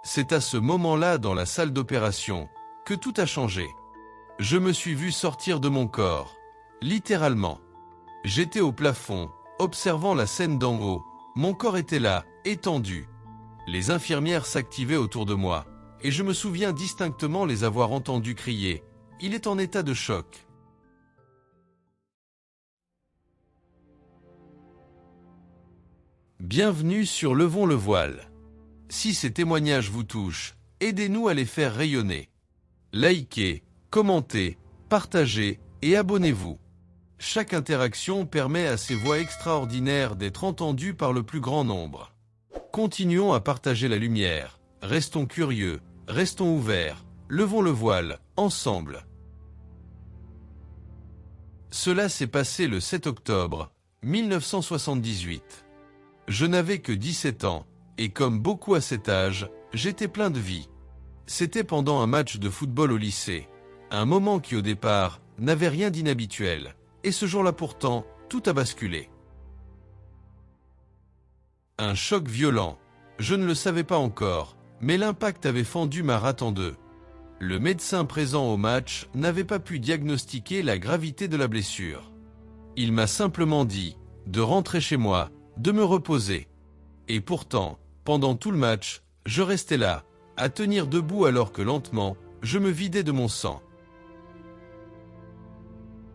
C'est à ce moment-là dans la salle d'opération que tout a changé. Je me suis vu sortir de mon corps, littéralement. J'étais au plafond, observant la scène d'en haut. Mon corps était là, étendu. Les infirmières s'activaient autour de moi, et je me souviens distinctement les avoir entendues crier « Il est en état de choc ». Bienvenue sur Levons le voile. Si ces témoignages vous touchent, aidez-nous à les faire rayonner. Likez, commentez, partagez et abonnez-vous. Chaque interaction permet à ces voix extraordinaires d'être entendues par le plus grand nombre. Continuons à partager la lumière, restons curieux, restons ouverts, levons le voile, ensemble. Cela s'est passé le 7 octobre 1978. Je n'avais que 17 ans, et comme beaucoup à cet âge, j'étais plein de vie. C'était pendant un match de football au lycée, un moment qui au départ n'avait rien d'inhabituel, et ce jour-là pourtant, tout a basculé. Un choc violent, je ne le savais pas encore, mais l'impact avait fendu ma rate en deux. Le médecin présent au match n'avait pas pu diagnostiquer la gravité de la blessure. Il m'a simplement dit de rentrer chez moi, de me reposer. Et pourtant, pendant tout le match, je restais là, à tenir debout alors que lentement, je me vidais de mon sang.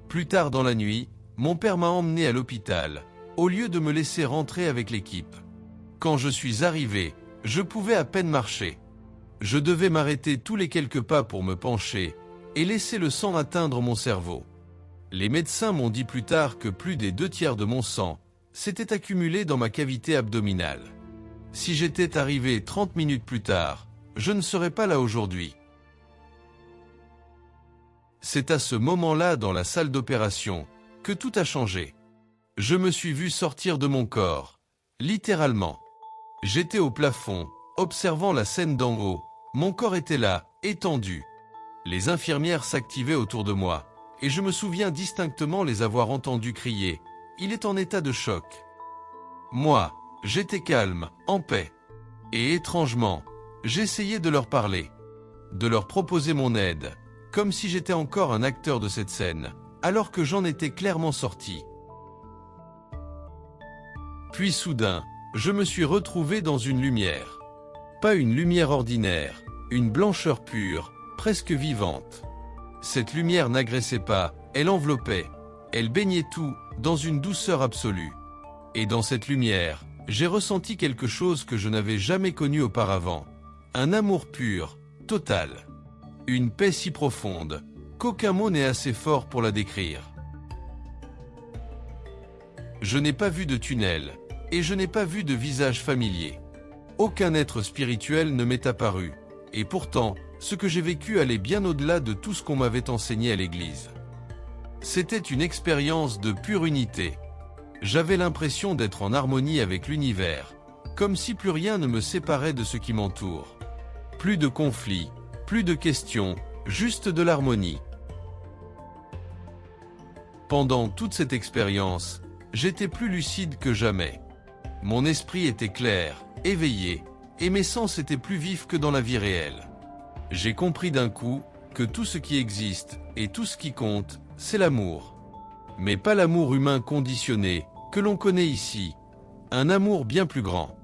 Plus tard dans la nuit, mon père m'a emmené à l'hôpital, au lieu de me laisser rentrer avec l'équipe. Quand je suis arrivé, je pouvais à peine marcher. Je devais m'arrêter tous les quelques pas pour me pencher et laisser le sang atteindre mon cerveau. Les médecins m'ont dit plus tard que plus des 2/3 de mon sang s'était accumulé dans ma cavité abdominale. Si j'étais arrivé 30 minutes plus tard, je ne serais pas là aujourd'hui. C'est à ce moment-là dans la salle d'opération que tout a changé. Je me suis vu sortir de mon corps, littéralement. J'étais au plafond, observant la scène d'en haut. Mon corps était là, étendu. Les infirmières s'activaient autour de moi, et je me souviens distinctement les avoir entendues crier « Il est en état de choc ». Moi, j'étais calme, en paix. Et étrangement, j'essayais de leur parler, de leur proposer mon aide, comme si j'étais encore un acteur de cette scène, alors que j'en étais clairement sorti. Puis soudain, je me suis retrouvé dans une lumière. Pas une lumière ordinaire, une blancheur pure, presque vivante. Cette lumière n'agressait pas, elle enveloppait, elle baignait tout, dans une douceur absolue. Et dans cette lumière, j'ai ressenti quelque chose que je n'avais jamais connu auparavant. Un amour pur, total. Une paix si profonde, qu'aucun mot n'est assez fort pour la décrire. Je n'ai pas vu de tunnel, et je n'ai pas vu de visage familier. Aucun être spirituel ne m'est apparu, et pourtant, ce que j'ai vécu allait bien au-delà de tout ce qu'on m'avait enseigné à l'église. C'était une expérience de pure unité. J'avais l'impression d'être en harmonie avec l'univers, comme si plus rien ne me séparait de ce qui m'entoure. Plus de conflits, plus de questions, juste de l'harmonie. Pendant toute cette expérience, j'étais plus lucide que jamais. Mon esprit était clair, éveillé, et mes sens étaient plus vifs que dans la vie réelle. J'ai compris d'un coup que tout ce qui existe et tout ce qui compte, c'est l'amour. Mais pas l'amour humain conditionné que l'on connaît ici. Un amour bien plus grand.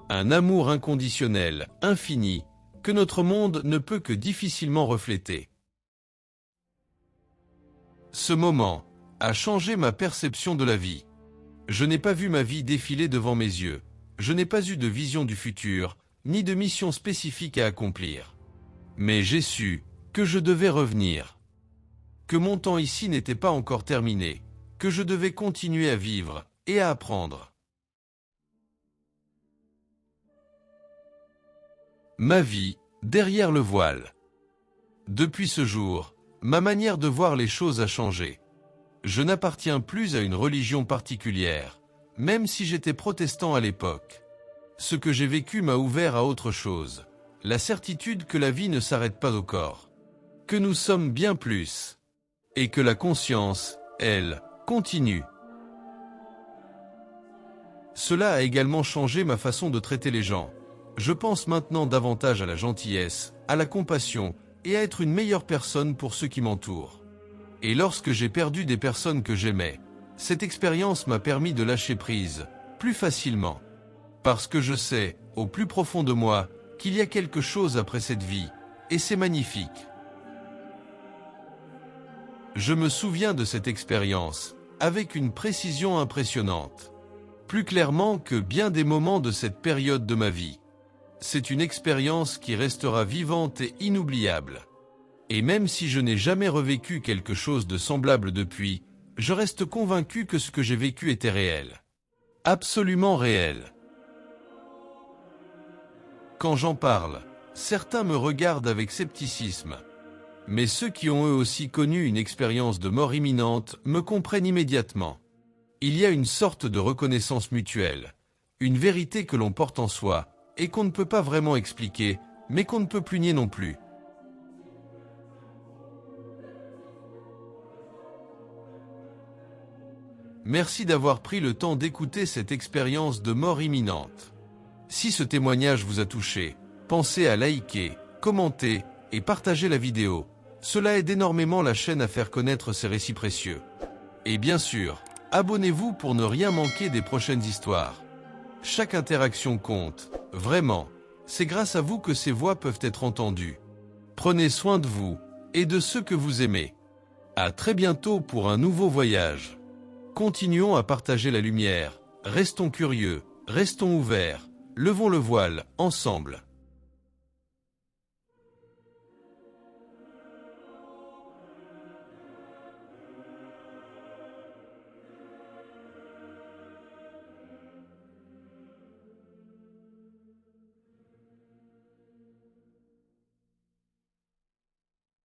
Un amour inconditionnel, infini, que notre monde ne peut que difficilement refléter. Ce moment a changé ma perception de la vie. Je n'ai pas vu ma vie défiler devant mes yeux. Je n'ai pas eu de vision du futur, ni de mission spécifique à accomplir. Mais j'ai su que je devais revenir. Que mon temps ici n'était pas encore terminé, que je devais continuer à vivre et à apprendre. Ma vie, derrière le voile. Depuis ce jour, ma manière de voir les choses a changé. Je n'appartiens plus à une religion particulière, même si j'étais protestant à l'époque. Ce que j'ai vécu m'a ouvert à autre chose, la certitude que la vie ne s'arrête pas au corps, que nous sommes bien plus, et que la conscience, elle, continue. Cela a également changé ma façon de traiter les gens. Je pense maintenant davantage à la gentillesse, à la compassion et à être une meilleure personne pour ceux qui m'entourent. Et lorsque j'ai perdu des personnes que j'aimais, cette expérience m'a permis de lâcher prise, plus facilement. Parce que je sais, au plus profond de moi, qu'il y a quelque chose après cette vie, et c'est magnifique. Je me souviens de cette expérience, avec une précision impressionnante. Plus clairement que bien des moments de cette période de ma vie. C'est une expérience qui restera vivante et inoubliable. Et même si je n'ai jamais revécu quelque chose de semblable depuis, je reste convaincu que ce que j'ai vécu était réel. Absolument réel. Quand j'en parle, certains me regardent avec scepticisme. Mais ceux qui ont eux aussi connu une expérience de mort imminente me comprennent immédiatement. Il y a une sorte de reconnaissance mutuelle, une vérité que l'on porte en soi, et qu'on ne peut pas vraiment expliquer, mais qu'on ne peut plus nier non plus. Merci d'avoir pris le temps d'écouter cette expérience de mort imminente. Si ce témoignage vous a touché, pensez à liker, commenter et partager la vidéo. Cela aide énormément la chaîne à faire connaître ces récits précieux. Et bien sûr, abonnez-vous pour ne rien manquer des prochaines histoires. Chaque interaction compte, vraiment. C'est grâce à vous que ces voix peuvent être entendues. Prenez soin de vous et de ceux que vous aimez. À très bientôt pour un nouveau voyage. Continuons à partager la lumière, restons curieux, restons ouverts, levons le voile, ensemble.